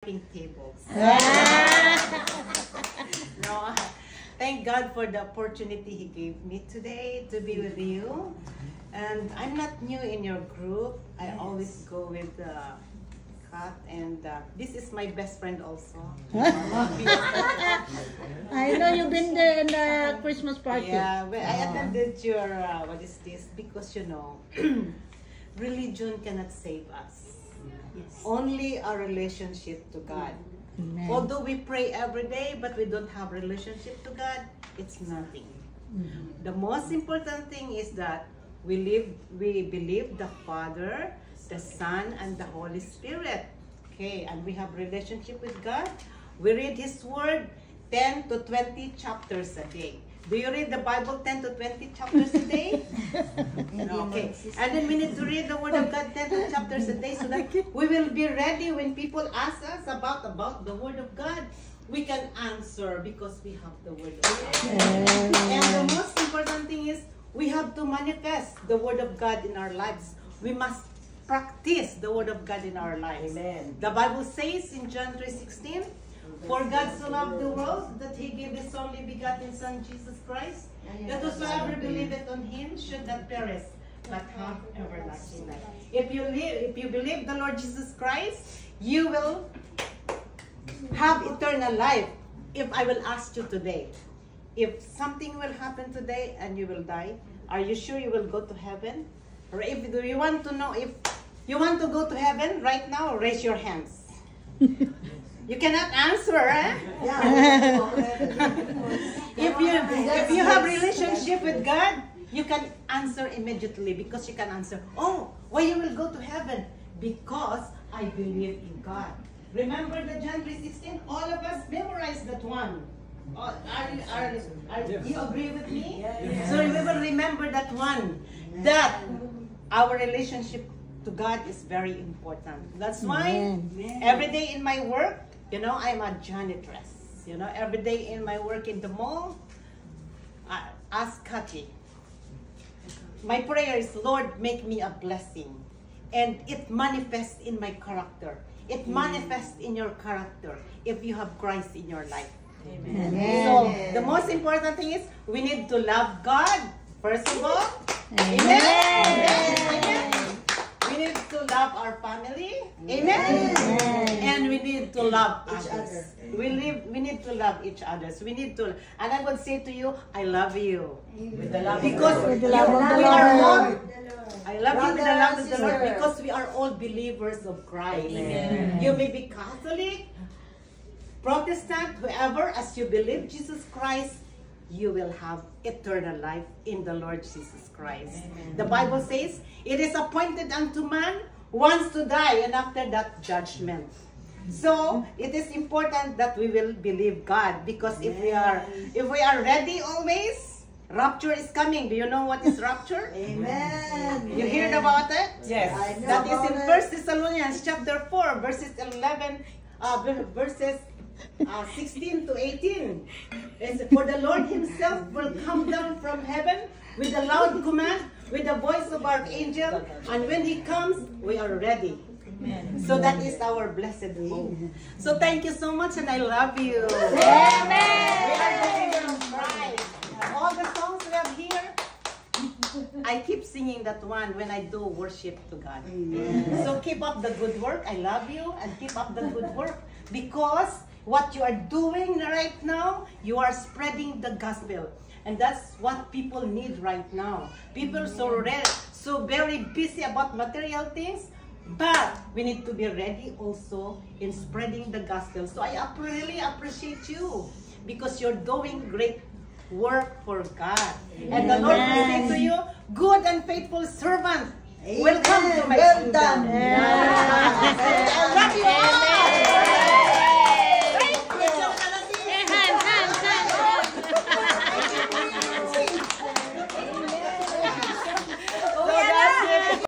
pink tables. No, thank God for the opportunity He gave me today to be with you. And I'm not new in your group. I always go with Kat, and this is my best friend also. I know you've been there in the Christmas party. Yeah, well, I attended your, what is this? Because you know, religion cannot save us. Yes. Only our relationship to God. Amen. Although we pray every day, but we don't have relationship to God, it's nothing. The most important thing is that we believe the Father, the Son, and the Holy Spirit. Okay, and we have relationship with God. We read His Word 10 to 20 chapters a day. Do you read the Bible 10 to 20 chapters a day? No, okay. And then we need to read the Word of God 10 to chapters a day so that we will be ready when people ask us about the Word of God. We can answer because we have the Word of God. And the most important thing is we have to manifest the Word of God in our lives. We must practice the Word of God in our lives. Amen. The Bible says in John 3:16, "For God so loved the world that He gave His only begotten Son, Jesus Christ, that whosoever believeth on Him should not perish, but have everlasting life." If you believe the Lord Jesus Christ, you will have eternal life. If I will ask you today, if something will happen today and you will die, are you sure you will go to heaven? Or if do you want to know if you want to go to heaven right now, raise your hands. You cannot answer, eh? If you have relationship with God, you can answer immediately because you can answer, "Oh, why you will go to heaven?" Because I believe in God. Remember the John 3:16? All of us memorize that one. You agree with me? Yes. So we will remember that one. That our relationship to God is very important. That's why every day in my work, you know, I'm a janitress. You know, every day in my work in the mall, I ask Kati. My prayer is, "Lord, make me a blessing." And it manifests in my character. It manifests in your character if you have Christ in your life. Amen. So, the most important thing is we need to love God, first of all. Amen. Amen. We need to love our family. Amen. And we need to love others. We need to love each other. We need to, and I would say to you, I love you. With the love because we are all, I love you with the love of the Lord because we are all believers of Christ. Amen. You may be Catholic, Protestant, whoever, as you believe Jesus Christ, you will have eternal life in the Lord Jesus Christ. Amen. The Bible says, "It is appointed unto man once to die, and after that judgment." So it is important that we will believe God, because if we are ready always, rapture is coming. Do you know what is rapture? Amen. You heard about it? Yes. That is in 1 Thessalonians chapter 4, verses 11, verses 16 to 18. "For the Lord Himself will come down from heaven with a loud command, with the voice of archangel, and when He comes, we are ready." Amen. So that is our blessed hope. So thank you so much, and I love you. Amen. We are believers of Christ. All the songs we have here, I keep singing that one when I do worship to God. Amen. So keep up the good work. I love you, and keep up the good work, because what you are doing right now, you are spreading the gospel. And that's what people need right now. People so very busy about material things, but we need to be ready also in spreading the gospel. So I really appreciate you, because you're doing great work for God. And the Lord will say to you, "Good and faithful servant, welcome to my kingdom." I love you all.